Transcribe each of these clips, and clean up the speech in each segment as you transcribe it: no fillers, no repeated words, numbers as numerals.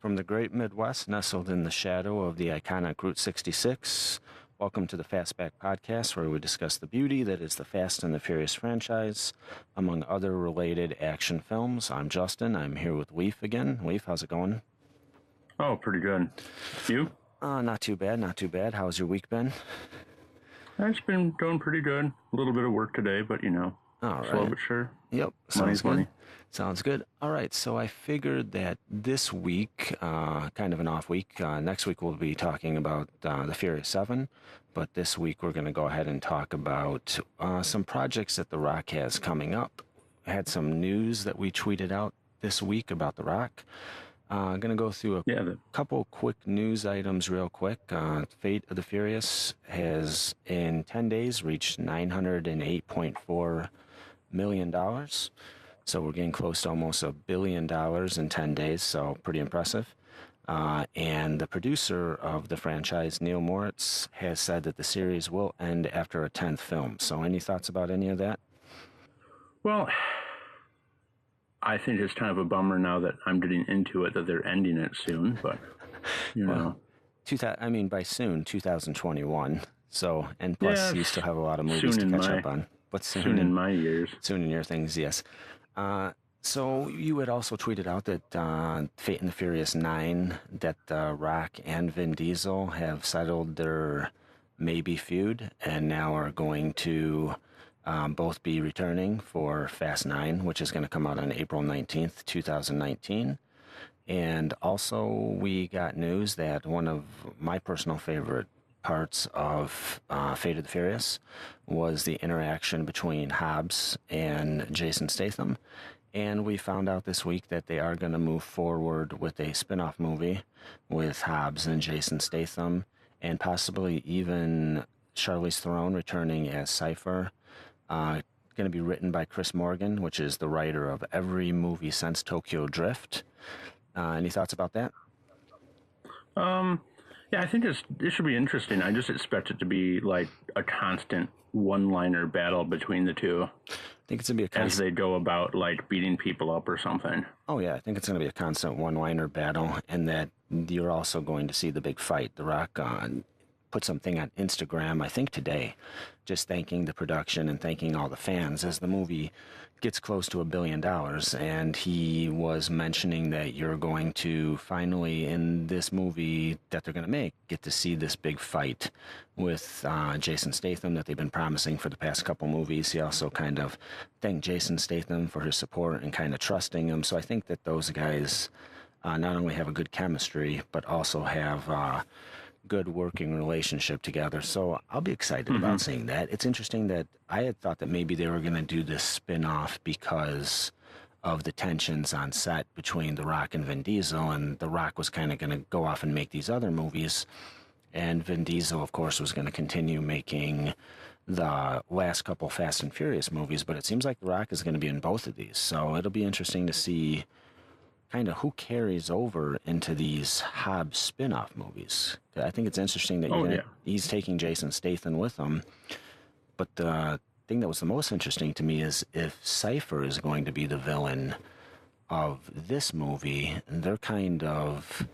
From the great Midwest, nestled in the shadow of the iconic Route 66, welcome to the Fastback Podcast, where we discuss the beauty that is the Fast and the Furious franchise, among other related action films. I'm Justin. I'm here with Leif again. Leif, how's it going? Oh, pretty good. You? Not too bad, not too bad. How's your week been? It's been going pretty good. A little bit of work today, but All right. slow but sure. Yep, sounds Money's good. money. Sounds good. All right, so I figured that this week, kind of an off week, next week we'll be talking about the Furious 7, but this week we're going to go ahead and talk about some projects that The Rock has coming up. Had some news that we tweeted out this week about The Rock. Going to go through a couple quick news items real quick. Fate of the Furious has, in 10 days, reached $908.4 million. So we're getting close to almost $1 billion in 10 days, so pretty impressive. And the producer of the franchise, Neil Moritz, has said that the series will end after a 10th film. So any thoughts about any of that? Well, I think it's kind of a bummer now that I'm getting into it that they're ending it soon, but, Well, by soon, 2021. So, and plus you still have a lot of movies to catch up on. But soon in my years. Soon in your things, yes. So you had also tweeted out that Fate and the Furious 9, that Rock and Vin Diesel have settled their maybe feud and now are going to both be returning for Fast 9, which is going to come out on April 19th, 2019. And also we got news that one of my personal favorite parts of Fate of the Furious was the interaction between Hobbs and Jason Statham. And we found out this week that they are going to move forward with a spin-off movie with Hobbs and Jason Statham, and possibly even Charlize Theron returning as Cypher. Going to be written by Chris Morgan, which is the writer of every movie since Tokyo Drift. Any thoughts about that? Yeah, I think it should be interesting. I just expect it to be like a constant one-liner battle between the two. I think it's going to be as they go about like beating people up or something. Oh, yeah, I think it's going to be a constant one-liner battle, and that you're also going to see the big fight. The Rock put something on Instagram, I think today, just thanking the production and thanking all the fans as the movie gets close to $1 billion. And he was mentioning that you're going to finally, in this movie that they're going to make, get to see this big fight with Jason Statham that they've been promising for the past couple movies. He also kind of thanked Jason Statham for his support and kind of trusting him. So I think that those guys not only have a good chemistry, but also have good working relationship together. So I'll be excited about seeing that. It's interesting that I had thought that maybe they were going to do this spin-off because of the tensions on set between The Rock and Vin Diesel, and The Rock was kind of going to go off and make these other movies, and Vin Diesel, of course, was going to continue making the last couple Fast and Furious movies, but it seems like The Rock is going to be in both of these. So it'll be interesting to see kind of who carries over into these Hobbs spin-off movies. I think it's interesting that he's taking Jason Statham with him. But the thing that was the most interesting to me is if Cypher is going to be the villain of this movie, they're kind of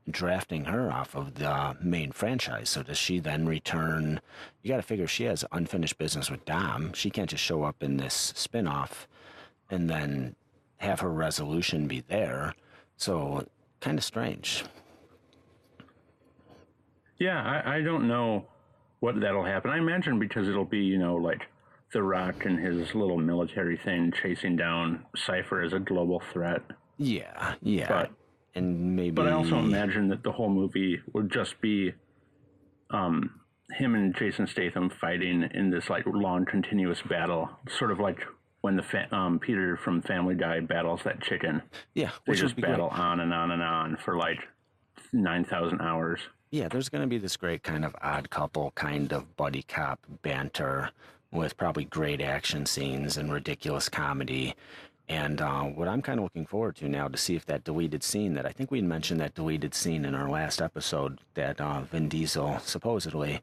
drafting her off of the main franchise. So does she then return? You got to figure she has unfinished business with Dom. She can't just show up in this spin-off and then have her resolution be there. So kind of strange. Yeah, I don't know what that'll happen. I imagine because it'll be, like The Rock and his little military thing chasing down Cypher as a global threat. Yeah. But I also imagine that the whole movie would just be him and Jason Statham fighting in this like long continuous battle, sort of like when the Peter from Family Guy battles that chicken. Yeah, they just battle on and on and on for like 9,000 hours. Yeah, there's going to be this great kind of odd couple kind of buddy cop banter with probably great action scenes and ridiculous comedy. And what I'm kind of looking forward to now to see if that deleted scene that I think we mentioned that deleted scene in our last episode that Vin Diesel supposedly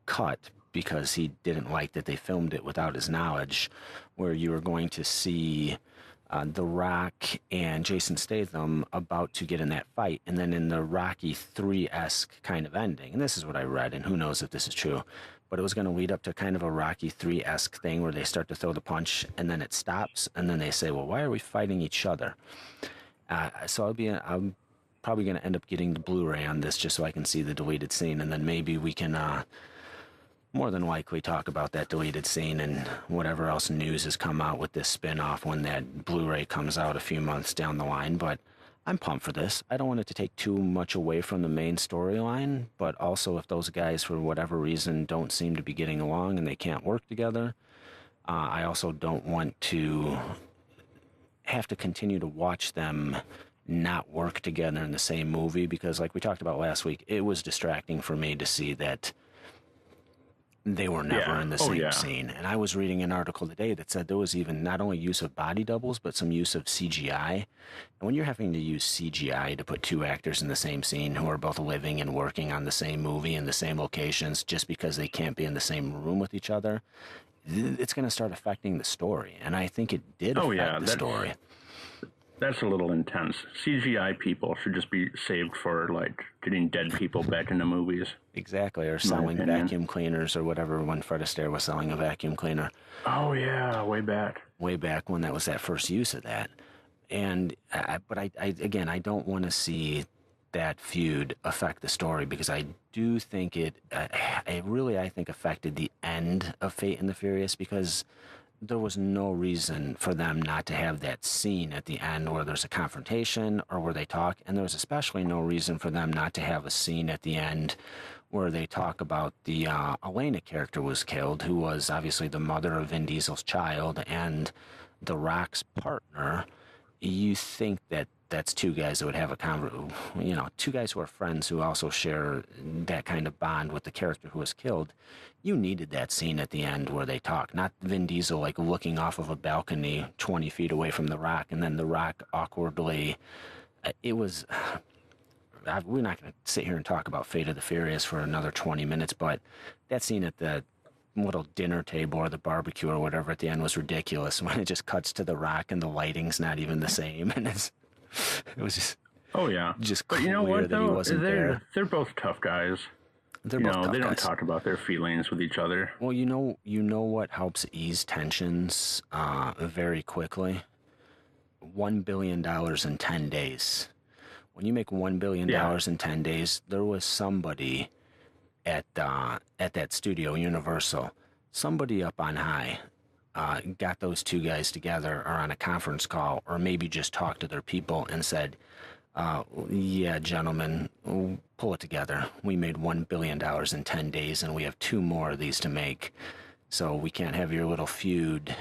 cut because he didn't like that they filmed it without his knowledge, where you were going to see The Rock and Jason Statham about to get in that fight, and then in the Rocky 3-esque kind of ending. And this is what I read, and who knows if this is true, but it was going to lead up to kind of a Rocky 3-esque thing where they start to throw the punch, and then it stops, and then they say, well, why are we fighting each other? So I'm probably going to end up getting the Blu-ray on this just so I can see the deleted scene, and then maybe we can more than likely talk about that deleted scene and whatever else news has come out with this spin-off when that Blu-ray comes out a few months down the line. But I'm pumped for this. I don't want it to take too much away from the main storyline, but also if those guys for whatever reason don't seem to be getting along and they can't work together, I also don't want to have to continue to watch them not work together in the same movie, because like we talked about last week, it was distracting for me to see that they were never in the same scene. And I was reading an article today that said there was even not only use of body doubles, but some use of CGI. And when you're having to use CGI to put two actors in the same scene who are both living and working on the same movie in the same locations just because they can't be in the same room with each other, it's going to start affecting the story. And I think it did affect the story. That's a little intense. CGI people should just be saved for, like, getting dead people back into movies. Exactly, or selling vacuum cleaners or whatever, when Fred Astaire was selling a vacuum cleaner. Oh, yeah, way back. Way back when that was that first use of that. And, but I don't want to see that feud affect the story, because I do think it really affected the end of Fate and the Furious, because there was no reason for them not to have that scene at the end where there's a confrontation or where they talk. And there was especially no reason for them not to have a scene at the end where they talk about the Elena character was killed, who was obviously the mother of Vin Diesel's child and The Rock's partner. You think that that's two guys that would have two guys who are friends who also share that kind of bond with the character who was killed. You needed that scene at the end where they talk, not Vin Diesel like looking off of a balcony 20 feet away from The Rock, and then The Rock awkwardly. It was. We're not going to sit here and talk about Fate of the Furious for another 20 minutes, but that scene at the little dinner table or the barbecue or whatever at the end was ridiculous when it just cuts to The Rock and the lighting's not even the same, and it was just. Oh yeah, just but clear you know what, that he wasn't there. They're both tough guys. They're both tough they don't guys. talk about their feelings with each other. Well, you know what helps ease tensions very quickly? $1 billion in 10 days. When you make $1 billion in 10 days, there was somebody at that studio, Universal, somebody up on high, got those two guys together or on a conference call, or maybe just talked to their people and said, yeah, gentlemen, pull it together. We made $1 billion in 10 days, and we have 2 more of these to make. So we can't have your little feud,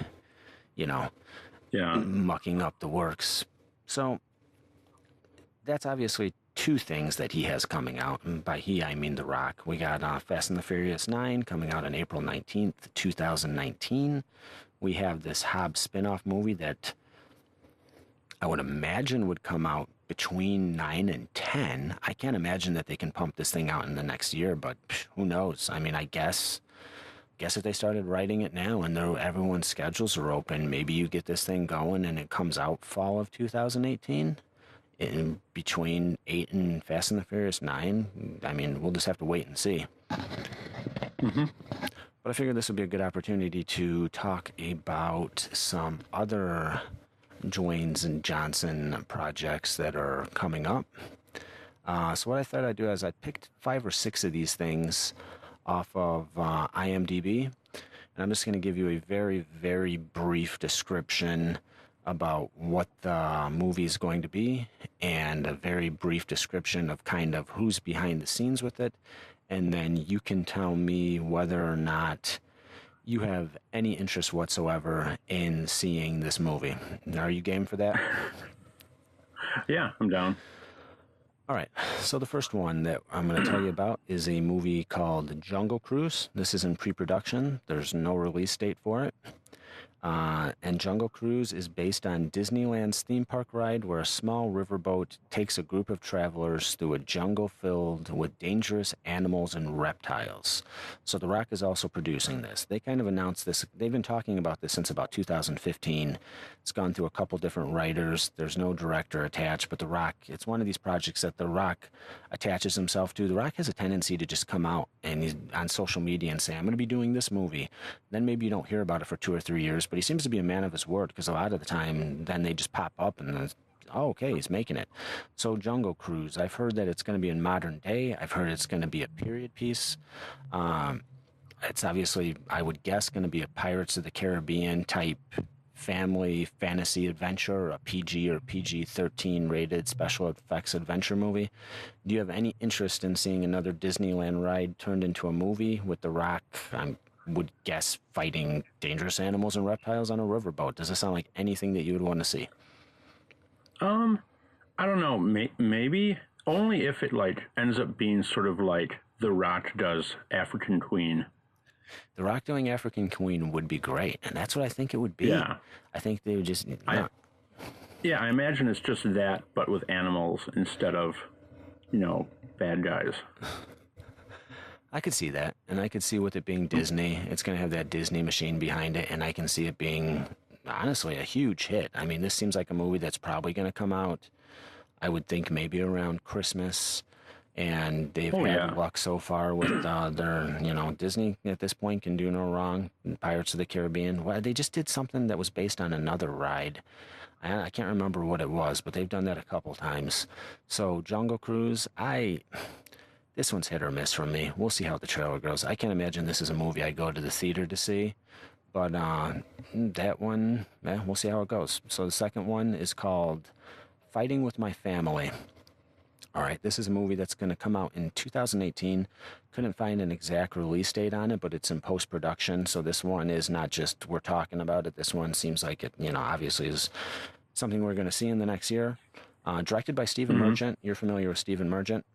mucking up the works. So that's obviously 2 things that he has coming out. And by he, I mean The Rock. We got Fast and the Furious 9 coming out on April 19th, 2019. We have this Hobbs spin-off movie that I would imagine would come out between 9 and 10. I can't imagine that they can pump this thing out in the next year, but who knows? I mean, I guess if they started writing it now and everyone's schedules are open, maybe you get this thing going and it comes out fall of 2018. In between 8 and Fast and the Furious 9. I mean, we'll just have to wait and see. Mm-hmm. But I figured this would be a good opportunity to talk about some other Dwayne's and Johnson projects that are coming up. So what I thought I'd do is I picked 5 or 6 of these things off of IMDb, and I'm just going to give you a very, very brief description about what the movie is going to be, and a very brief description of kind of who's behind the scenes with it, and then you can tell me whether or not you have any interest whatsoever in seeing this movie. Are you game for that? Yeah, I'm down. All right, so the first one that I'm going to tell you about is a movie called Jungle Cruise. This is in pre-production. There's no release date for it. And Jungle Cruise is based on Disneyland's theme park ride where a small riverboat takes a group of travelers through a jungle filled with dangerous animals and reptiles. So The Rock is also producing this. They kind of announced this. They've been talking about this since about 2015. It's gone through a couple different writers. There's no director attached, but The Rock, it's one of these projects that The Rock attaches himself to. The Rock has a tendency to just come out and he's on social media and say, I'm going to be doing this movie. Then maybe you don't hear about it for 2 or 3 years, but he seems to be a man of his word because a lot of the time, then they just pop up and then, oh, okay, he's making it. So Jungle Cruise, I've heard that it's going to be in modern day. I've heard it's going to be a period piece. It's obviously, I would guess, going to be a Pirates of the Caribbean type family fantasy adventure, a PG or PG-13 rated special effects adventure movie. Do you have any interest in seeing another Disneyland ride turned into a movie with The Rock? I would guess fighting dangerous animals and reptiles on a riverboat. Does it sound like anything that you would want to see? I don't know. Maybe only if it like ends up being sort of like The Rock does African Queen. The Rock doing African Queen would be great, and that's what I think it would be. Yeah. I think they would just... I imagine it's just that, but with animals instead of, bad guys. I could see that, and I could see with it being Disney, it's going to have that Disney machine behind it, and I can see it being, honestly, a huge hit. I mean, this seems like a movie that's probably going to come out, I would think, maybe around Christmas, and they've had luck so far with their, Disney at this point can do no wrong. Pirates of the Caribbean, well, they just did something that was based on another ride. I can't remember what it was, but they've done that a couple times. So Jungle Cruise, this one's hit or miss from me. We'll see how the trailer goes. I can't imagine this is a movie I go to the theater to see, but that one, we'll see how it goes. So the second one is called Fighting with My Family. All right, this is a movie that's going to come out in 2018. Couldn't find an exact release date on it, but it's in post-production. So this one is not just we're talking about it. This one seems like it, obviously is something we're going to see in the next year. Directed by Stephen Merchant. You're familiar with Stephen Merchant?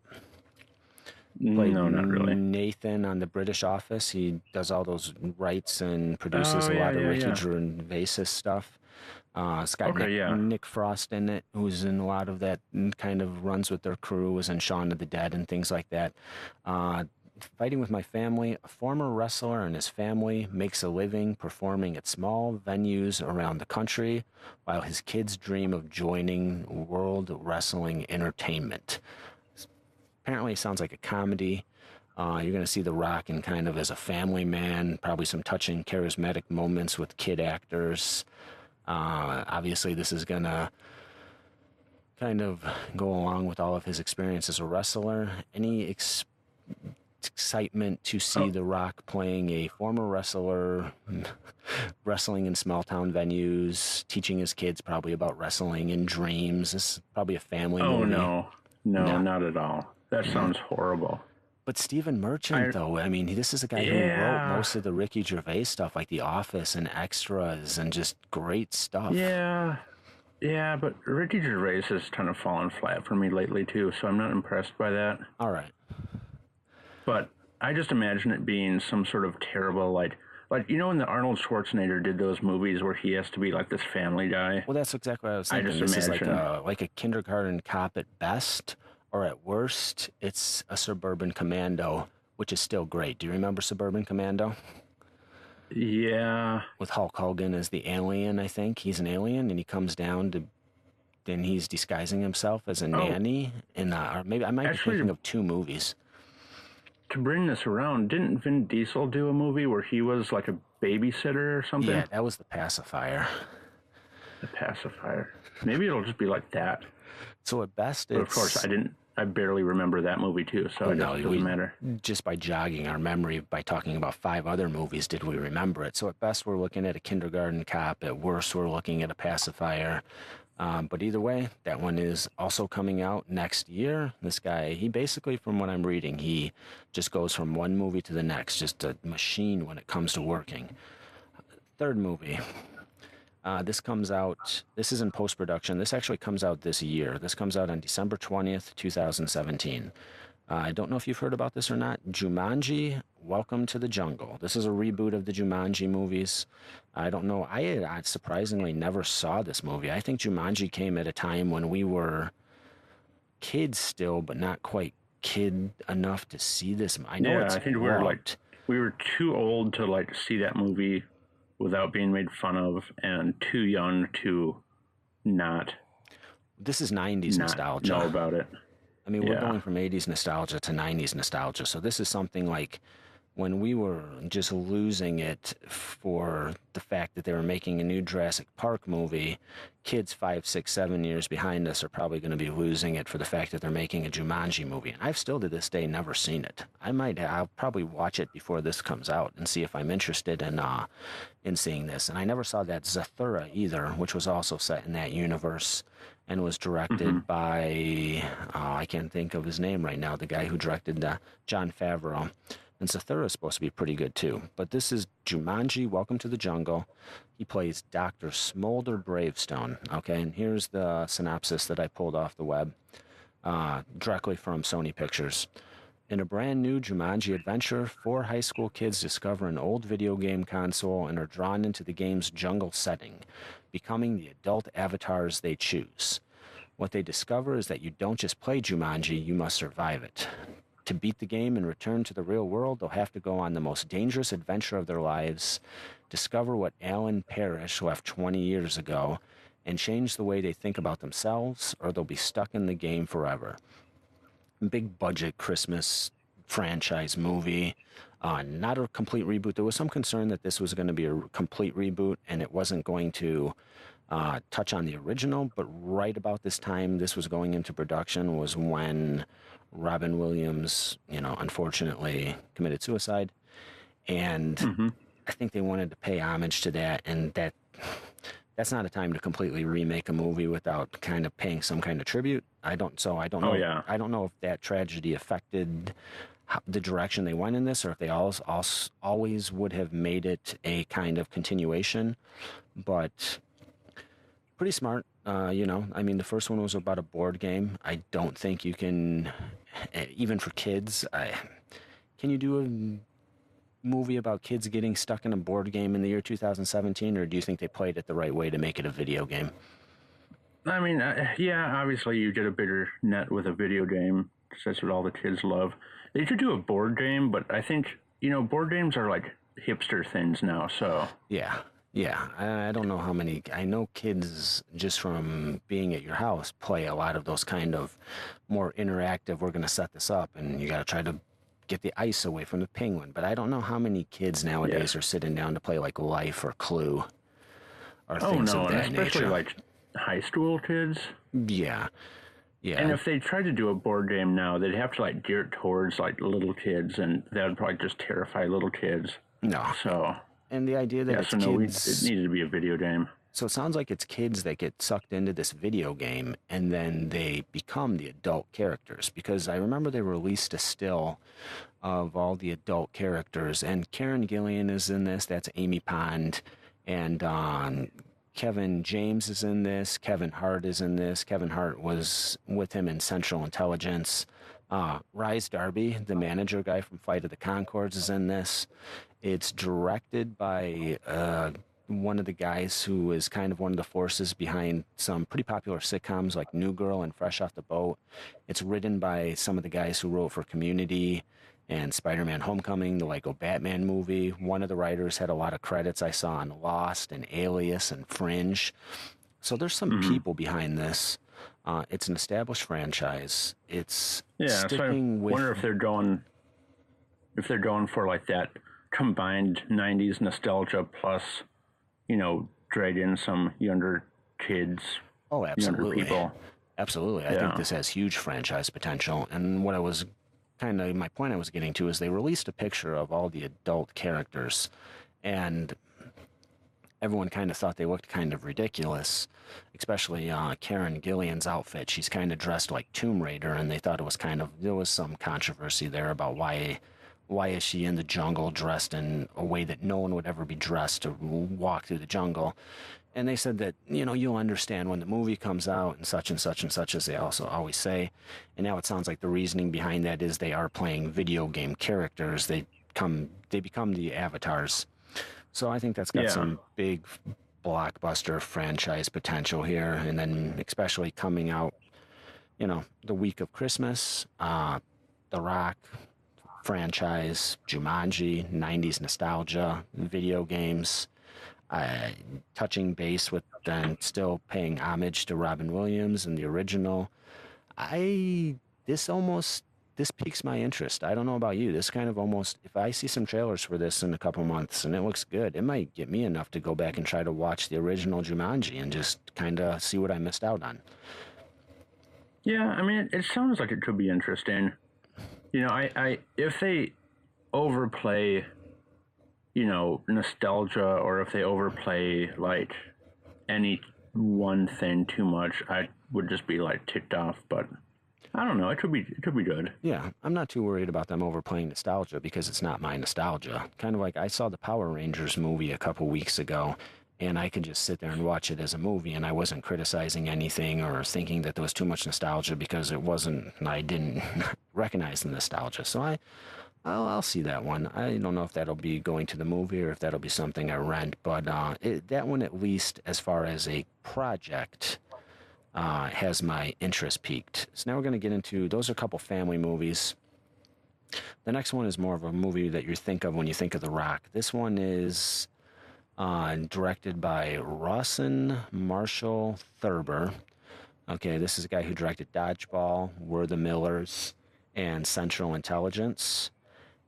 No, not really. Nathan on The British Office. He does all those writes and produces a lot of Ricky Gervais stuff. It's got Nick Frost in it, who's in a lot of that, kind of runs with their crew, was in Shaun of the Dead and things like that. Fighting with My Family, a former wrestler and his family makes a living performing at small venues around the country while his kids dream of joining World Wrestling Entertainment. Apparently it sounds like a comedy. You're going to see The Rock in kind of as a family man, probably some touching, charismatic moments with kid actors. Obviously, this is going to kind of go along with all of his experience as a wrestler. Any excitement to see The Rock playing a former wrestler, wrestling in small town venues, teaching his kids probably about wrestling in dreams? This is probably a family movie. No, not at all. That sounds horrible. But Stephen Merchant, though, I mean, this is a guy who wrote most of the Ricky Gervais stuff, like The Office and Extras, and just great stuff. Yeah, but Ricky Gervais has kind of fallen flat for me lately, too, so I'm not impressed by that. All right. But I just imagine it being some sort of terrible, like when the Arnold Schwarzenegger did those movies where he has to be like this family guy. Well, that's exactly what I was thinking. This is like a kindergarten cop at best. Or at worst, it's a Suburban Commando, which is still great. Do you remember Suburban Commando? Yeah. With Hulk Hogan as the alien, I think. He's an alien, and he comes down to... Then he's disguising himself as a nanny. Or maybe I might be thinking of two movies. To bring this around, didn't Vin Diesel do a movie where he was like a babysitter or something? Yeah, that was The Pacifier. The Pacifier. Maybe it'll just be like that. So at best, but of course, I barely remember that movie too, so it doesn't matter. Just by jogging our memory, by talking about 5 other movies, did we remember it? So at best, we're looking at a kindergarten cop. At worst, we're looking at a pacifier. But either way, that one is also coming out next year. This guy, he basically, from what I'm reading, he just goes from one movie to the next, just a machine when it comes to working. Third movie. This comes out, this is in post-production. This actually comes out this year. This comes out on December 20th, 2017. I don't know if you've heard about this or not. Jumanji, Welcome to the Jungle. This is a reboot of the Jumanji movies. I don't know. I surprisingly never saw this movie. I think Jumanji came at a time when we were kids still, but not quite kid enough to see this. I know it's I think we were too old to like see that movie without being made fun of, and too young to not. This is 90s nostalgia. Know about it. I mean, we're going from 80s nostalgia to 90s nostalgia. So this is something like when we were just losing it for the fact that they were making a new Jurassic Park movie, kids 5, 6, 7 years behind us are probably going to be losing it for the fact that they're making a Jumanji movie. And I've still to this day never seen it. I'll probably watch it before this comes out and see if I'm interested in seeing this. And I never saw that Zathura either, which was also set in that universe and was directed by, I can't think of his name right now, the guy who directed Jon Favreau. And Zathura is supposed to be pretty good too. But this is Jumanji, Welcome to the Jungle. He plays Dr. Smolder Bravestone. Okay, and here's the synopsis that I pulled off the web directly from Sony Pictures. In a brand new Jumanji adventure, 4 high school kids discover an old video game console and are drawn into the game's jungle setting, becoming the adult avatars they choose. What they discover is that you don't just play Jumanji, you must survive it. To beat the game and return to the real world, they'll have to go on the most dangerous adventure of their lives, discover what Alan Parrish left 20 years ago, and change the way they think about themselves, or they'll be stuck in the game forever. Big budget Christmas franchise movie. Not a complete reboot. There was some concern that this was going to be a complete reboot and it wasn't going to touch on the original, but right about this time this was going into production was when Robin Williams, unfortunately committed suicide. And I think they wanted to pay homage to that, and that's not a time to completely remake a movie without kind of paying some kind of tribute. I don't know. I don't know if that tragedy affected the direction they went in this, or if they always would have made it a kind of continuation. But pretty smart. I mean, the first one was about a board game. I don't think you can, even for kids, can you do a movie about kids getting stuck in a board game in the year 2017, or do you think they played it the right way to make it a video game? I mean, obviously you get a bigger net with a video game, because that's what all the kids love. They should do a board game, but I think, board games are like hipster things now, so... Yeah, I don't know how many. I know kids just from being at your house play a lot of those kind of more interactive. We're going to set this up, and you got to try to get the ice away from the penguin. But I don't know how many kids nowadays are sitting down to play like Life or Clue or things of that nature. Especially like high school kids. Yeah. And if they tried to do a board game now, they'd have to like gear it towards like little kids, and that would probably just terrify little kids. No. So. And the idea that it's kids... it needed to be a video game. So it sounds like it's kids that get sucked into this video game, and then they become the adult characters. Because I remember they released a still of all the adult characters, and Karen Gillan is in this. That's Amy Pond. And Kevin James is in this. Kevin Hart is in this. Kevin Hart was with him in Central Intelligence. Rhys Darby, the manager guy from Flight of the Conchords, is in this. It's directed by one of the guys who is kind of one of the forces behind some pretty popular sitcoms like New Girl and Fresh Off the Boat. It's written by some of the guys who wrote for Community and Spider-Man Homecoming, the Lego Batman movie. One of the writers had a lot of credits I saw on Lost and Alias and Fringe. So there's some people behind this. It's an established franchise. It's sticking with... I wonder if they're going for like that combined 90s nostalgia plus, drag in some younger kids. Oh, absolutely. Younger people. Absolutely. I think this has huge franchise potential. And what I was my point I was getting to is they released a picture of all the adult characters, and everyone kind of thought they looked kind of ridiculous, especially Karen Gillan's outfit. She's kind of dressed like Tomb Raider, and they thought it was there was some controversy there about why is she in the jungle dressed in a way that no one would ever be dressed to walk through the jungle. And they said that, you'll understand when the movie comes out and such, as they also always say. And now it sounds like the reasoning behind that is they are playing video game characters. They become the avatars. So I think that's got some big blockbuster franchise potential here, and then especially coming out, the week of Christmas, The Rock franchise, Jumanji, 90s nostalgia, video games, touching base with then still paying homage to Robin Williams and the original. This piques my interest. I don't know about you. This kind of almost, if I see some trailers for this in a couple months and it looks good, it might get me enough to go back and try to watch the original Jumanji and just kind of see what I missed out on. Yeah, I mean, it sounds like it could be interesting. I if they overplay, nostalgia, or if they overplay like any one thing too much, I would just be like ticked off. But I don't know. It could be good. Yeah, I'm not too worried about them overplaying nostalgia because it's not my nostalgia. Kind of like I saw the Power Rangers movie a couple weeks ago, and I could just sit there and watch it as a movie, and I wasn't criticizing anything or thinking that there was too much nostalgia because it wasn't. I didn't recognize the nostalgia, so I'll see that one. I don't know if that'll be going to the movie or if that'll be something I rent, but that one, at least as far as a project, has my interest peaked. So now we're going to get into, those are a couple family movies. The next one is more of a movie that you think of when you think of The Rock. This one is directed by Rawson Marshall Thurber. Okay, this is a guy who directed Dodgeball, We're the Millers, and Central Intelligence.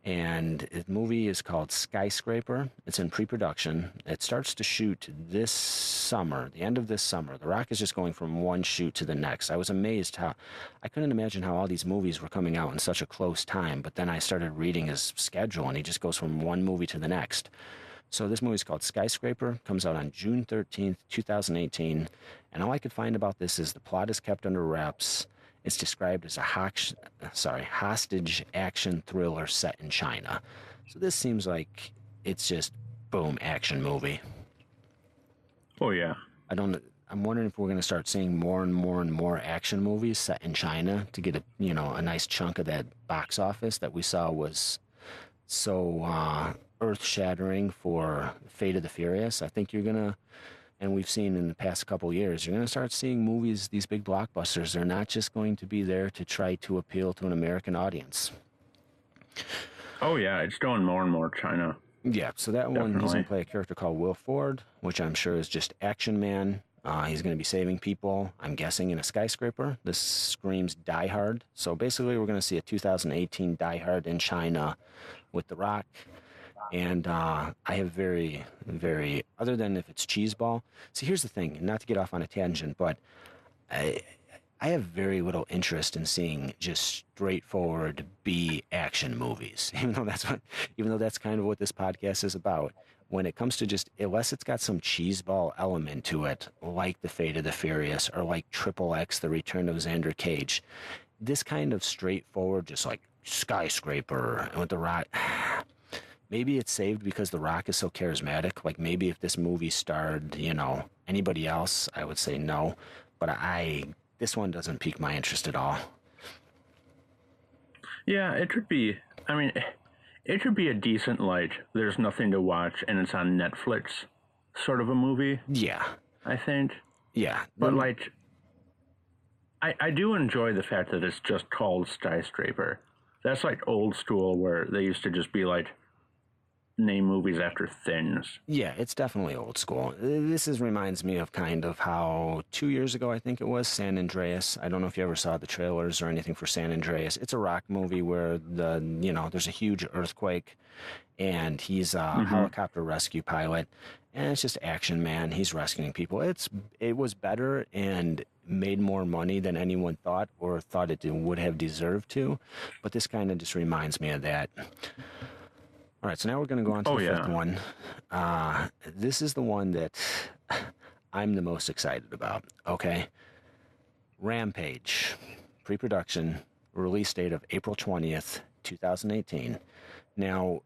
And the movie is called Skyscraper. It's in pre-production. It starts to shoot this summer, the end of this summer. The Rock is just going from one shoot to the next. I was amazed I couldn't imagine how all these movies were coming out in such a close time. But then I started reading his schedule, and he just goes from one movie to the next. So this movie is called Skyscraper, comes out on June 13th, 2018. And all I could find about this is the plot is kept under wraps. It's described as a hostage action thriller set in China. So this seems like it's just boom action movie. Oh yeah. I'm wondering if we're going to start seeing more and more and more action movies set in China to get a nice chunk of that box office that we saw was so earth-shattering for Fate of the Furious. I think you're going to, and we've seen in the past couple years, you're going to start seeing movies, these big blockbusters. They're not just going to be there to try to appeal to an American audience. Oh, yeah. It's going more and more China. Yeah, so that one, he's going to play a character called Will Ford, which I'm sure is just action man. He's going to be saving people, I'm guessing, in a skyscraper. This screams Die Hard. So basically, we're going to see a 2018 Die Hard in China with The Rock. And I have very, very, other than if it's cheeseball. See, here's the thing, not to get off on a tangent, but I have very little interest in seeing just straightforward B action movies, even though that's kind of what this podcast is about. When it comes to just, unless it's got some cheeseball element to it, like The Fate of the Furious or like Triple X, The Return of Xander Cage, this kind of straightforward, just like Skyscraper and with The Rock. Maybe it's saved because The Rock is so charismatic. Like maybe if this movie starred, anybody else, I would say no. But this one doesn't pique my interest at all. Yeah, it could be. I mean, it could be a decent, like, there's nothing to watch and it's on Netflix sort of a movie. Yeah. I think. Yeah. But, like, I do enjoy the fact that it's just called Skyscraper. That's, like, old school where they used to just be, like, name movies after things. Yeah, it's definitely old school. This reminds me of kind of how 2 years ago, I think it was, San Andreas. I don't know if you ever saw the trailers or anything for San Andreas. It's a Rock movie where there's a huge earthquake and he's a helicopter rescue pilot and it's just action, man. He's rescuing people. It was better and made more money than anyone thought or thought it would have deserved to. But this kind of just reminds me of that. All right, so now we're going to go on to the fifth one. This is the one that I'm the most excited about, okay? Rampage, pre-production, release date of April 20th, 2018. Now,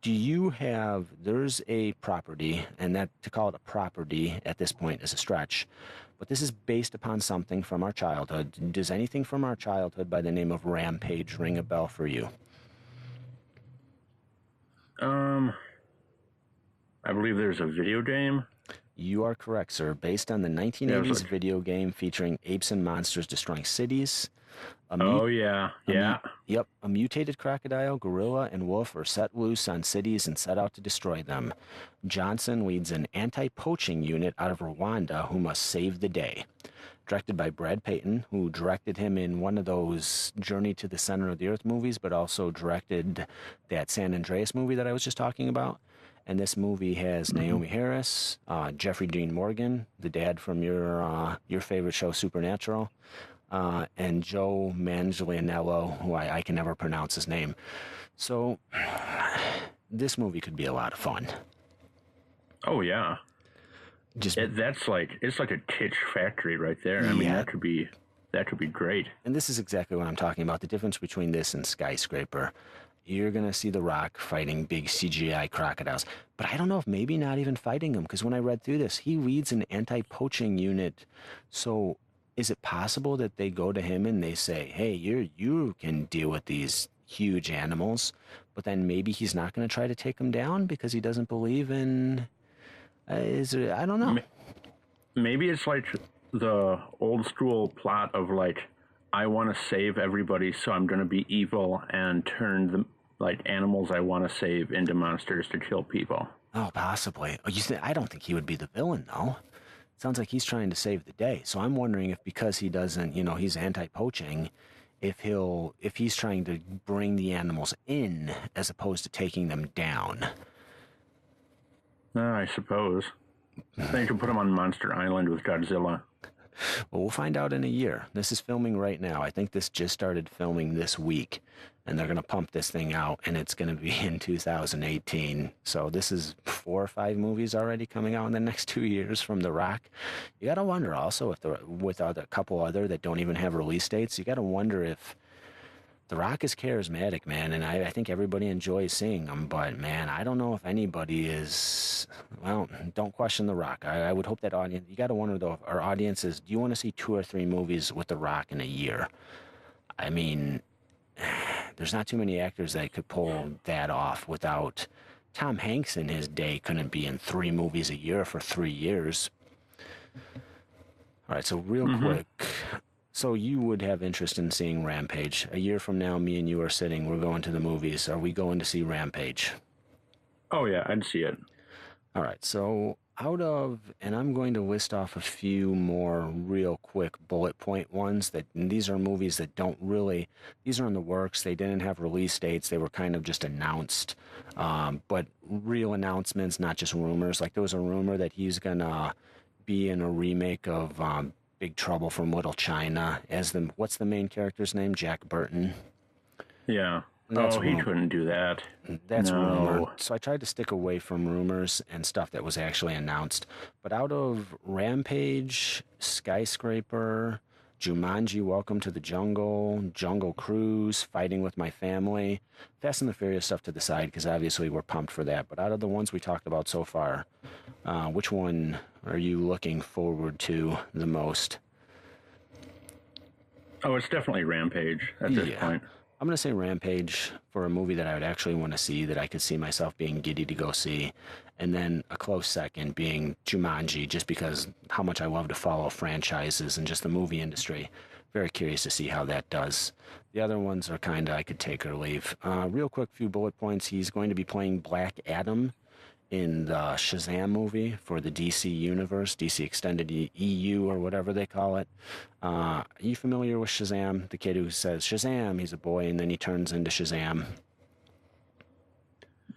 there's a property, and that to call it a property at this point is a stretch, but this is based upon something from our childhood. Does anything from our childhood by the name of Rampage ring a bell for you? Um, I believe there's a video game. You are correct, sir. Based on the Yeah, 1980s video game featuring apes and monsters destroying cities, a mute, oh yeah, a mu- yeah. yep, a mutated crocodile, gorilla, and wolf are set loose on cities and set out to destroy them. Johnson leads an anti-poaching unit out of Rwanda who must save the day. Directed by Brad Payton, who directed him in one of those Journey to the Center of the Earth movies, but also directed that San Andreas movie that I was just talking about. And this movie has Naomi Harris, Jeffrey Dean Morgan, the dad from your favorite show, Supernatural, and Joe Manganiello, who I can never pronounce his name. So this movie could be a lot of fun. Oh yeah. Just It's like a titch factory right there. I mean, that could be great. And this is exactly what I'm talking about. The difference between this and Skyscraper. You're going to see The Rock fighting big CGI crocodiles. But I don't know if maybe not even fighting them, because when I read through this, he leads an anti-poaching unit. So is it possible that they go to him and they say, hey, you can deal with these huge animals, but then maybe he's not going to try to take them down because he doesn't believe in... I don't know. Maybe it's like the old school plot of like, I want to save everybody, so I'm going to be evil and turn the like animals I want to save into monsters to kill people. Oh, possibly. Oh, I don't think he would be the villain, though. Sounds like he's trying to save the day. So I'm wondering if because he doesn't, he's anti-poaching, if he's trying to bring the animals in as opposed to taking them down. I suppose. Then you can put them on Monster Island with Godzilla. Well, we'll find out in a year. This is filming right now. I think this just started filming this week, and they're going to pump this thing out, and it's going to be in 2018. So this is 4 or 5 movies already coming out in the next 2 years from The Rock. You got to wonder also if with a couple other that don't even have release dates, you got to wonder if The Rock is charismatic, man, and I think everybody enjoys seeing him. But, man, I don't know if anybody is... Well, don't question The Rock. I would hope that audience... You got to wonder, though, if our audience is... Do you want to see 2 or 3 movies with The Rock in a year? I mean, there's not too many actors that could pull that off without... Tom Hanks in his day couldn't be in 3 movies a year for 3 years. All right, so real quick... So you would have interest in seeing Rampage. A year from now, me and you are sitting, we're going to the movies. Are we going to see Rampage? Oh, yeah, I'd see it. All right, so and I'm going to list off a few more real quick bullet point ones these are movies that these are in the works. They didn't have release dates. They were kind of just announced, but real announcements, not just rumors. Like there was a rumor that he's going to be in a remake of... Big Trouble from Little China what's the main character's name? Jack Burton. Yeah. He couldn't do that. That's rumor. So I tried to stick away from rumors and stuff that was actually announced. But out of Rampage, Skyscraper, Jumanji, Welcome to the Jungle, Jungle Cruise, Fighting with My Family, Fast and the Furious stuff to the side because obviously we're pumped for that. But out of the ones we talked about so far, which one are you looking forward to the most? Oh, it's definitely Rampage at this point. I'm going to say Rampage for a movie that I would actually want to see, that I could see myself being giddy to go see. And then a close second being Jumanji, just because how much I love to follow franchises and just the movie industry. Very curious to see how that does. The other ones are kind of I could take or leave. Real quick, few bullet points. He's going to be playing Black Adam in the Shazam movie for the DC Universe, DC Extended EU or whatever they call it. Are you familiar with Shazam? The kid who says, Shazam, he's a boy, and then he turns into Shazam.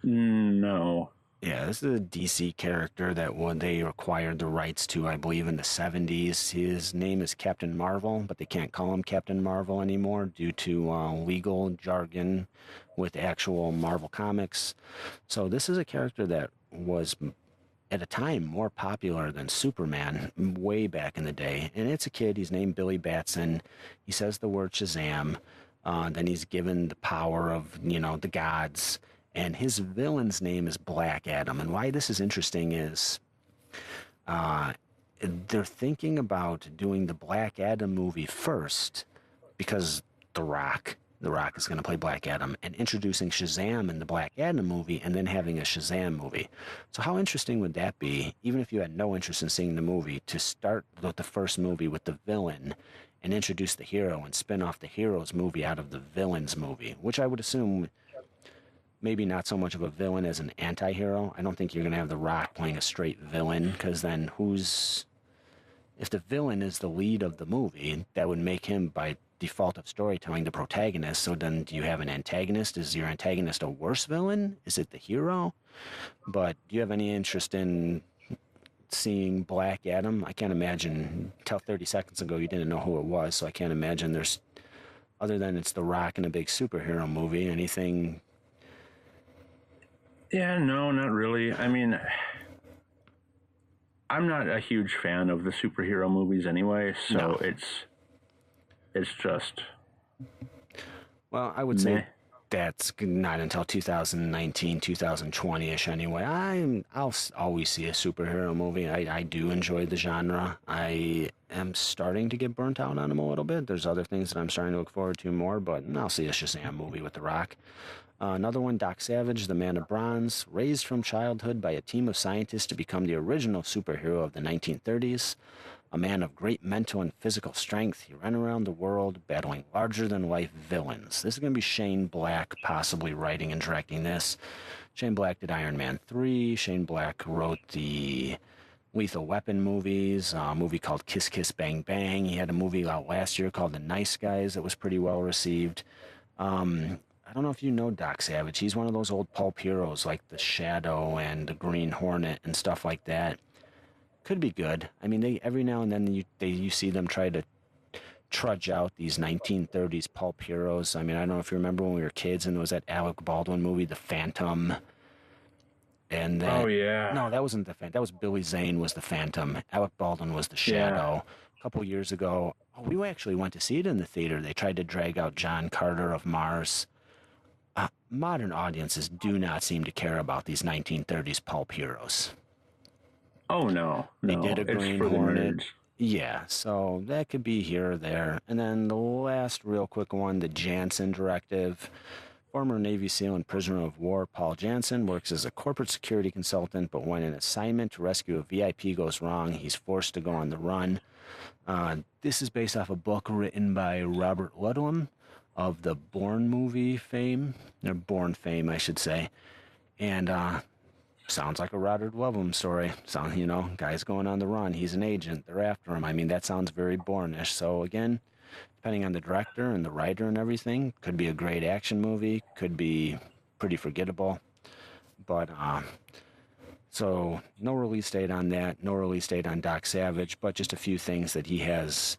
No. Yeah, this is a DC character that they acquired the rights to, I believe, in the 70s. His name is Captain Marvel, but they can't call him Captain Marvel anymore due to legal jargon with actual Marvel comics. So this is a character that was, at a time, more popular than Superman way back in the day. And it's a kid. He's named Billy Batson. He says the word Shazam. Then he's given the power of, the gods. And his villain's name is Black Adam. And why this is interesting is they're thinking about doing the Black Adam movie first because The Rock The Rock is going to play Black Adam, and introducing Shazam in the Black Adam movie and then having a Shazam movie. So how interesting would that be, even if you had no interest in seeing the movie, to start the first movie with the villain and introduce the hero and spin off the hero's movie out of the villain's movie, which I would assume maybe not so much of a villain as an anti-hero. I don't think you're going to have The Rock playing a straight villain, because then if the villain is the lead of the movie, that would make him, by default of storytelling, the protagonist. So then do you have an antagonist? Is your antagonist a worse villain? Is it the hero? But do you have any interest in seeing Black Adam? I can't imagine, until 30 seconds ago, you didn't know who it was, so I can't imagine there's, other than it's The Rock in a big superhero movie, anything. Yeah, no, not really. I mean, I'm not a huge fan of the superhero movies anyway, so No. it's just... Well, I would say that's not until 2019, 2020-ish anyway. I'll always see a superhero movie. I do enjoy the genre. I am starting to get burnt out on them a little bit. There's other things that I'm starting to look forward to more, but I'll see a Shazam movie with The Rock. Another one, Doc Savage, the Man of Bronze, raised from childhood by a team of scientists to become the original superhero of the 1930s. A man of great mental and physical strength, he ran around the world battling larger-than-life villains. This is going to be Shane Black possibly writing and directing this. Shane Black did Iron Man 3. Shane Black wrote the Lethal Weapon movies, a movie called Kiss Kiss Bang Bang. He had a movie out last year called The Nice Guys that was pretty well received. I don't know if you know Doc Savage. He's one of those old pulp heroes like The Shadow and The Green Hornet and stuff like that. Could be good. I mean, they every now and then you see them try to trudge out these 1930s pulp heroes. I mean, I don't know if you remember when we were kids and there was that Alec Baldwin movie, The Phantom. And oh yeah. No, that wasn't the Phantom. That was Billy Zane was the Phantom. Alec Baldwin was the Shadow. A couple years ago, we actually went to see it in the theater. They tried to drag out John Carter of Mars. Modern audiences do not seem to care about these 1930s pulp heroes. Oh, no. They did a Green for Hornet. Yeah, so that could be here or there. And then the last real quick one, the Jansen Directive. Former Navy SEAL and prisoner of war Paul Jansen works as a corporate security consultant, but when an assignment to rescue a VIP goes wrong, he's forced to go on the run. This is based off a book written by Robert Ludlum of the Bourne movie fame, or Bourne fame, I should say. And sounds like a Robert Ludlum story. Sounds, guy's going on the run. He's an agent. They're after him. I mean, that sounds very Bourne-ish. So again, depending on the director and the writer and everything, could be a great action movie, could be pretty forgettable. But so no release date on that, no release date on Doc Savage, but just a few things that he has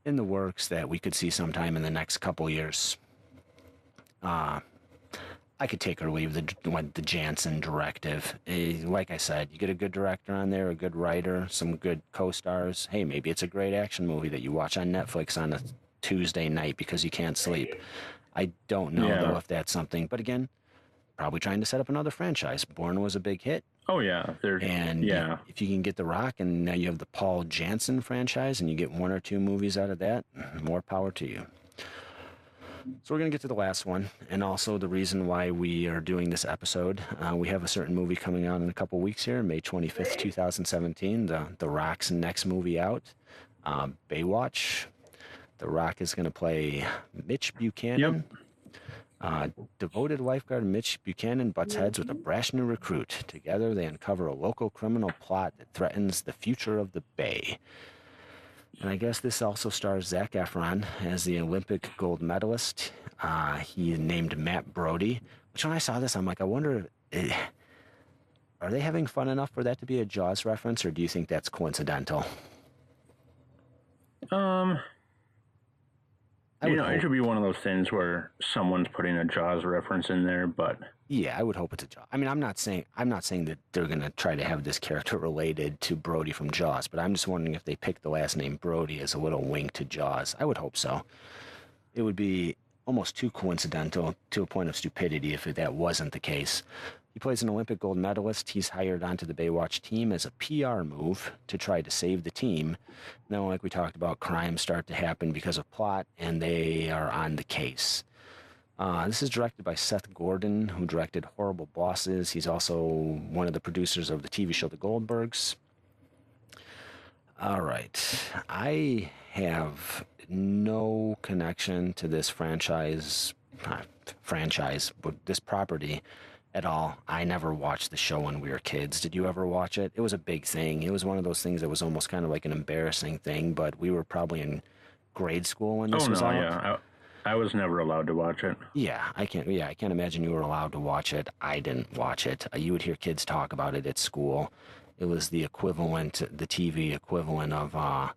in the works that we could see sometime in the next couple years. I could take or leave the Jansen Directive. Like I said, you get a good director on there, a good writer, some good co-stars. Hey, maybe it's a great action movie that you watch on Netflix on a Tuesday night because you can't sleep. I don't know, though, if that's something. But again, probably trying to set up another franchise. Bourne was a big hit. Oh, yeah. If you can get The Rock, and now you have the Paul Jansen franchise, and you get one or two movies out of that, more power to you. So we're going to get to the last one, and also the reason why we are doing this episode. We have a certain movie coming out in a couple weeks here, May 25th, 2017, the Rock's next movie out, Baywatch. The Rock is going to play Mitch Buchanan. Yep. Devoted lifeguard Mitch Buchanan butts heads with a brash new recruit. Together, they uncover a local criminal plot that threatens the future of the Bay. And I guess this also stars Zac Efron as the Olympic gold medalist. He named Matt Brody, which when I saw this, I'm like, I wonder, are they having fun enough for that to be a Jaws reference, or do you think that's coincidental? It should be one of those things where someone's putting a Jaws reference in there, but yeah, I would hope it's a Jaws. I mean, I'm not saying that they're gonna try to have this character related to Brody from Jaws, but I'm just wondering if they picked the last name Brody as a little wink to Jaws. I would hope so. It would be almost too coincidental to a point of stupidity if that wasn't the case. He plays an Olympic gold medalist. He's hired onto the Baywatch team as a PR move to try to save the team. Now, like we talked about, crimes start to happen because of plot, and they are on the case. This is directed by Seth Gordon, who directed Horrible Bosses. He's also one of the producers of the TV show The Goldbergs. All right. I have no connection to this but this property at all. I never watched the show when we were kids. Did you ever watch it? It was a big thing. It was one of those things that was almost kind of like an embarrassing thing, but we were probably in grade school when this was out. Yeah. I was never allowed to watch it. Yeah, I can't imagine you were allowed to watch it. I didn't watch it. You would hear kids talk about it at school. It was the TV equivalent of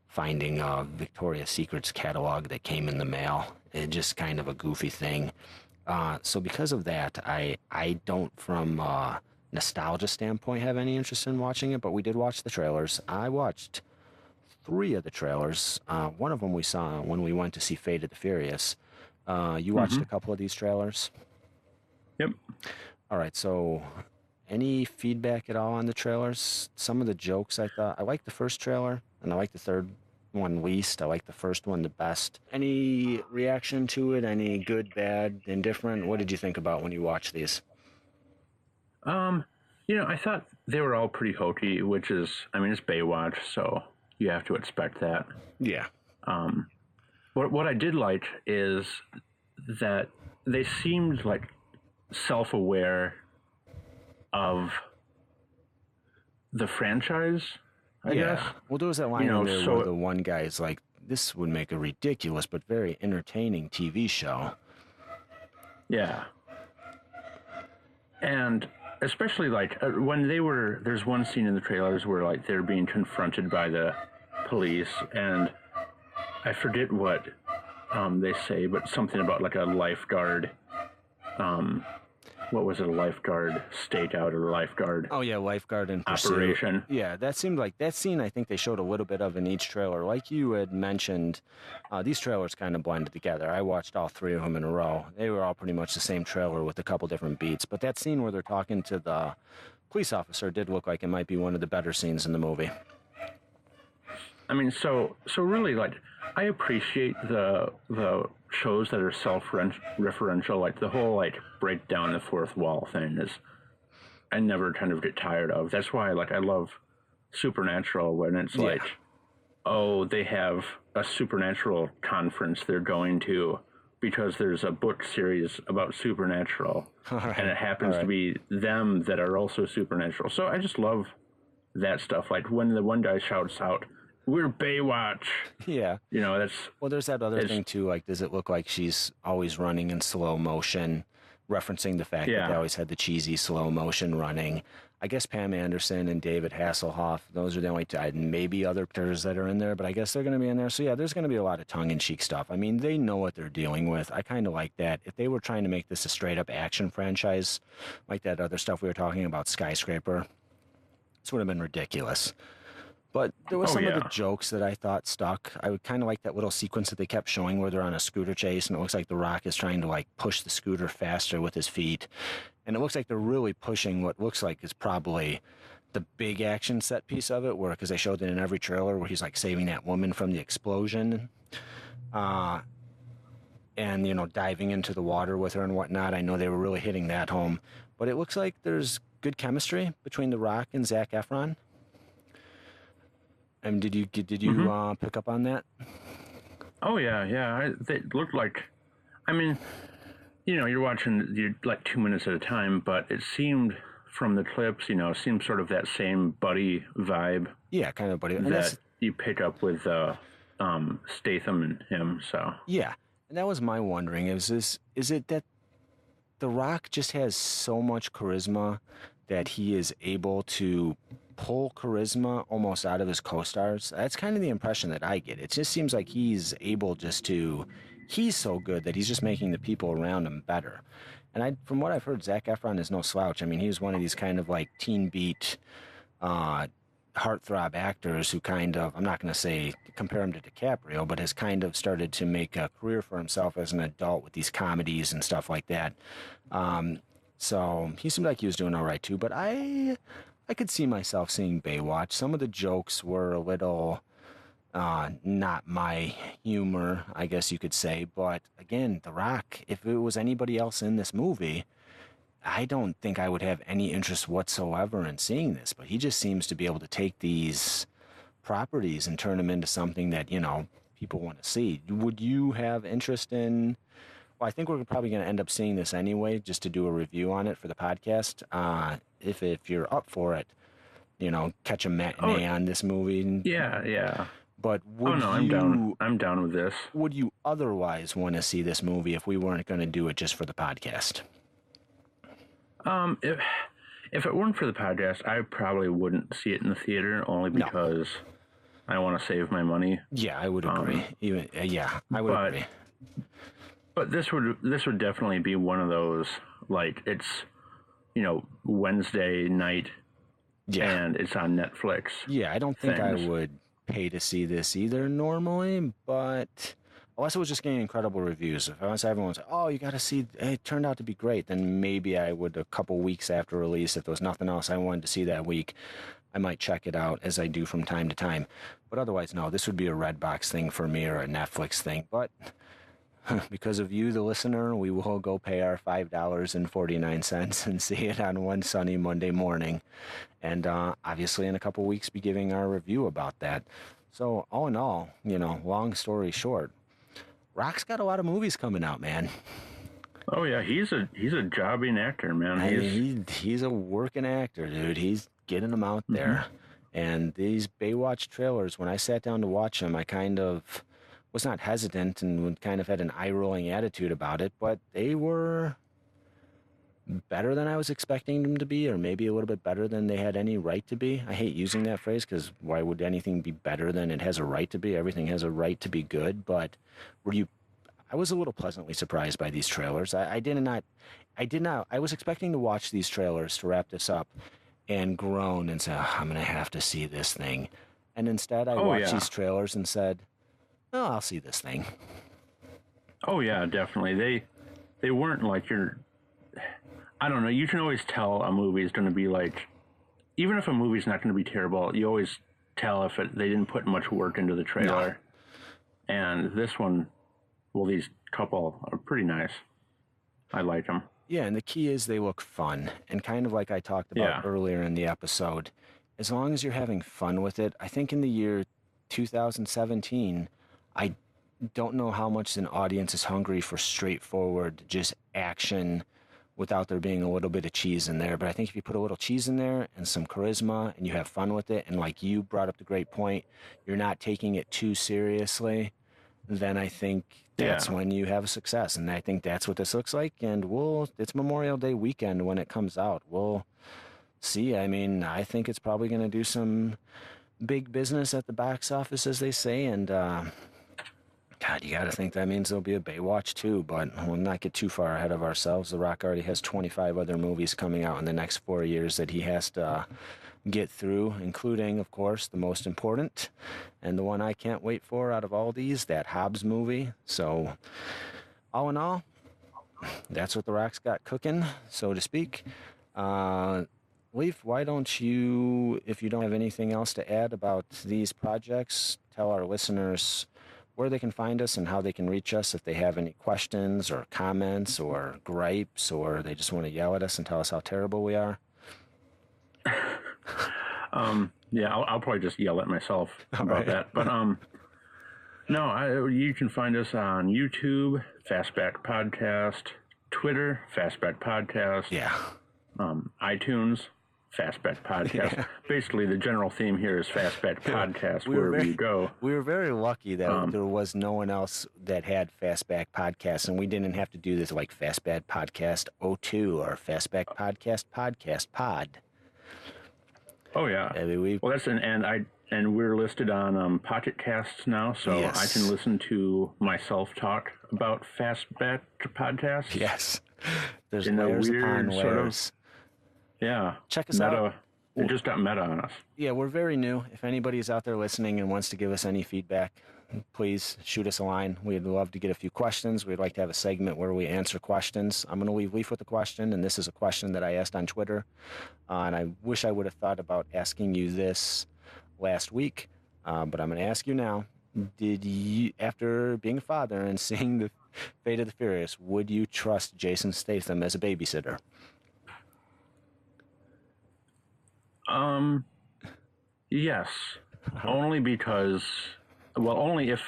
finding Victoria's Secret's catalog that came in the mail. It just kind of a goofy thing. So because of that, I don't, from a nostalgia standpoint, have any interest in watching it, but we did watch the trailers. I watched 3 of the trailers. One of them we saw when we went to see Fate of the Furious. You watched a couple of these trailers? Yep. All right, so any feedback at all on the trailers? Some of the jokes I liked the first trailer, and I liked the third one least. I liked the first one the best. Any reaction to it? Any good, bad, indifferent? What did you think about when you watched these? I thought they were all pretty hokey, which is, it's Baywatch, so you have to expect that. Yeah. What I did like is that they seemed like self-aware of the franchise, I guess. Well, there was that line in there where the one guy is like, this would make a ridiculous but very entertaining TV show. Yeah. And especially when there's one scene in the trailers where they're being confronted by the police, and I forget what they say, but something about a lifeguard. What was it? A lifeguard stakeout or a lifeguard? Oh yeah, lifeguard in pursuit. Operation. Yeah, that seemed like that scene. I think they showed a little bit of in each trailer. Like you had mentioned, these trailers kind of blended together. I watched all 3 of them in a row. They were all pretty much the same trailer with a couple different beats. But that scene where they're talking to the police officer did look like it might be one of the better scenes in the movie. So really, I appreciate the shows that are self-referential, the whole break down the fourth wall thing is, I never kind of get tired of. That's why I love Supernatural, when it's they have a supernatural conference they're going to because there's a book series about Supernatural, and it happens to be them that are also supernatural. So I just love that stuff. When the one guy shouts out, "We're Baywatch." Yeah. That's... Well, there's that other thing, too. Does it look like she's always running in slow motion, referencing the fact that they always had the cheesy slow motion running? I guess Pam Anderson and David Hasselhoff, those are the only 2, maybe other actors that are in there, but I guess they're going to be in there. So, yeah, there's going to be a lot of tongue-in-cheek stuff. They know what they're dealing with. I kind of like that. If they were trying to make this a straight-up action franchise, like that other stuff we were talking about, Skyscraper, this would have been ridiculous. But there was some of the jokes that I thought stuck. I would kind of like that little sequence that they kept showing where they're on a scooter chase, and it looks like The Rock is trying to push the scooter faster with his feet. And it looks like they're really pushing what looks like is probably the big action set piece of it, because they showed it in every trailer where he's saving that woman from the explosion. And, diving into the water with her and whatnot. I know they were really hitting that home. But it looks like there's good chemistry between The Rock and Zac Efron. And did you pick up on that? Oh yeah. They looked like, you're watching 2 minutes at a time, but it seemed from the clips, seemed sort of that same buddy vibe. Yeah, kind of buddy. And that you pick up with Statham and him. So yeah, and that was my wondering: is it that The Rock just has so much charisma that he is able to pull charisma almost out of his co-stars? That's kind of the impression that I get. It just seems like he's able he's so good that he's just making the people around him better. And from what I've heard, Zac Efron is no slouch. He was one of these kind of teen beat, heartthrob actors who kind of, I'm not going to say compare him to DiCaprio, but has kind of started to make a career for himself as an adult with these comedies and stuff like that. So he seemed like he was doing all right too, but I could see myself seeing Baywatch. Some of the jokes were a little Not my humor, I guess you could say. But again, The Rock, if it was anybody else in this movie, I don't think I would have any interest whatsoever in seeing this. But he just seems to be able to take these properties and turn them into something that, people want to see. Would you have interest in? Well, I think we're probably going to end up seeing this anyway, just to do a review on it for the podcast. If you're up for it, catch a matinee on this movie. Yeah. But would I'm down. I'm down with this. Would you otherwise want to see this movie if we weren't going to do it just for the podcast? If it weren't for the podcast, I probably wouldn't see it in the theater, only because I want to save my money. Yeah, I would agree. I would agree. But this would definitely be one of those, like, it's, Wednesday night, and it's on Netflix. Yeah, I don't think I would pay to see this either normally, but unless it was just getting incredible reviews. If everyone was like, oh, you got to see, it turned out to be great, then maybe I would, a couple weeks after release, if there was nothing else I wanted to see that week, I might check it out, as I do from time to time. But otherwise, no, this would be a Redbox thing for me, or a Netflix thing. But because of you, the listener, we will go pay our $5.49 and see it on one sunny Monday morning. And obviously in a couple weeks be giving our review about that. So all in all, long story short, Rock's got a lot of movies coming out, man. Oh yeah, he's a jobbing actor, man. He's a working actor, dude. He's getting them out there. And these Baywatch trailers, when I sat down to watch them, I kind of was not hesitant and kind of had an eye-rolling attitude about it, but they were better than I was expecting them to be, or maybe a little bit better than they had any right to be. I hate using that phrase, because why would anything be better than it has a right to be? Everything has a right to be good, but I was a little pleasantly surprised by these trailers. I was expecting to watch these trailers to wrap this up and groan and say, I'm going to have to see this thing. And instead I watched these trailers and said, oh, I'll see this thing. Oh yeah, definitely. They weren't like I don't know, you can always tell a movie is going to be like, even if a movie's not going to be terrible, you always tell if they didn't put much work into the trailer. No. And this one, well, these couple are pretty nice. I like them. Yeah, and the key is they look fun. And kind of like I talked about earlier in the episode, as long as you're having fun with it, I think in the year 2017, I don't know how much an audience is hungry for straightforward, just action without there being a little bit of cheese in there. But I think if you put a little cheese in there and some charisma and you have fun with it, and like you brought up the great point, you're not taking it too seriously, then I think that's when you have a success. And I think that's what this looks like. And it's Memorial Day weekend when it comes out. We'll see. I mean, I think it's probably going to do some big business at the box office, as they say. And, God, you got to think that means there'll be a Baywatch too, but we'll not get too far ahead of ourselves. The Rock already has 25 other movies coming out in the next 4 years that he has to get through, including, of course, the most important and the one I can't wait for out of all these, that Hobbs movie. So, all in all, that's what The Rock's got cooking, so to speak. Leif, why don't you, if you don't have anything else to add about these projects, tell our listeners where they can find us and how they can reach us if they have any questions or comments or gripes, or they just want to yell at us and tell us how terrible we are. Yeah, I'll probably just yell at myself about that. But no, you can find us on YouTube, Fastback Podcast, Twitter, Fastback Podcast, iTunes, Fastback Podcast. Basically, the general theme here is Fastback Podcast wherever you go. We were very lucky that there was no one else that had Fastback Podcast, and we didn't have to do this like Fastback Podcast 02 or Fastback Podcast Pod. Oh yeah. Well, that's and we're listed on Pocket Casts now, so I can listen to myself talk about Fastback Podcast. Yes. There's layers upon layers. Check us out. It just got meta on us. Yeah, we're very new. If anybody's out there listening and wants to give us any feedback, please shoot us a line. We'd love to get a few questions. We'd like to have a segment where we answer questions. I'm going to leave Leif with a question, and this is a question that I asked on Twitter. And I wish I would have thought about asking you this last week. But I'm going to ask you now, did you, after being a father and seeing the Fate of the Furious, would you trust Jason Statham as a babysitter? Yes. Only because, well, only if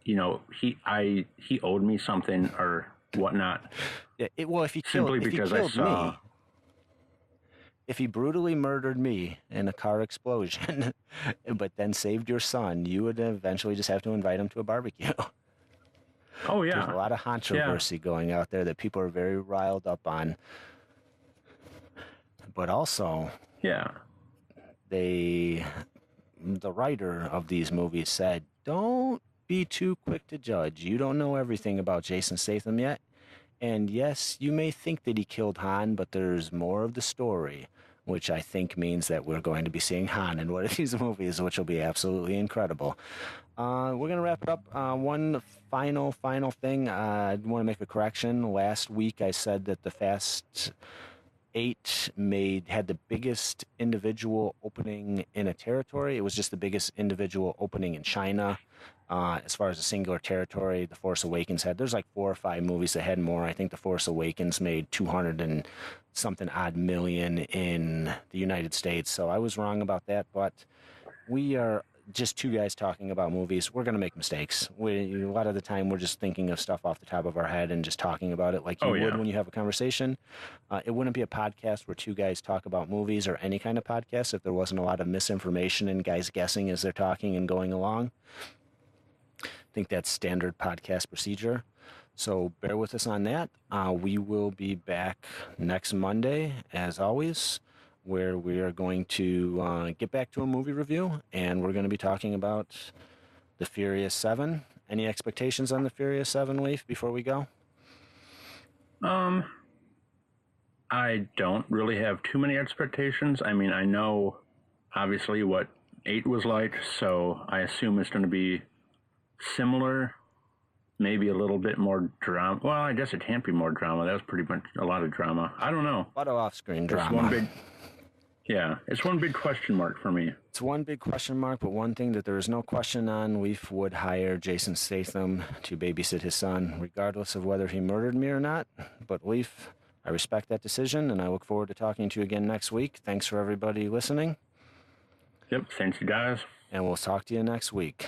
he owed me something or whatnot. Yeah, well, if he simply killed, because if he killed I saw me, if he brutally murdered me in a car explosion, but then saved your son, you would eventually just have to invite him to a barbecue. Oh yeah, There's a lot of controversy going out there that people are very riled up on. But also, yeah, the writer of these movies said, don't be too quick to judge. You don't know everything about Jason Statham yet. And yes, you may think that he killed Han, but there's more of the story, which I think means that we're going to be seeing Han in one of these movies, which will be absolutely incredible. We're going to wrap it up. One final thing. I want to make a correction. Last week I said that the Fast 8 had the biggest individual opening in a territory. It was just the biggest individual opening in China. As far as a singular territory, The Force Awakens had. There's like 4 or 5 movies that had more. I think The Force Awakens made 200 and something odd million in the United States. So I was wrong about that, but we are just two guys talking about movies. We're going to make mistakes. A lot of the time, we're just thinking of stuff off the top of our head and just talking about it like you would when you have a conversation. It wouldn't be a podcast where two guys talk about movies or any kind of podcast if there wasn't a lot of misinformation and guys guessing as they're talking and going along. I think that's standard podcast procedure. So bear with us on that. We will be back next Monday, as always, where we are going to get back to a movie review, and we're going to be talking about The Furious 7. Any expectations on The Furious 7, Leif, before we go? I don't really have too many expectations. I mean, I know obviously what 8 was like, so I assume it's going to be similar, maybe a little bit more drama. Well, I guess it can't be more drama. That was pretty much a lot of drama. I don't know. A lot of off-screen drama. It's one big question mark for me. It's one big question mark, but one thing that there is no question on, Leif would hire Jason Statham to babysit his son, regardless of whether he murdered me or not. But Leif, I respect that decision, and I look forward to talking to you again next week. Thanks for everybody listening. Yep, thanks you guys. And we'll talk to you next week.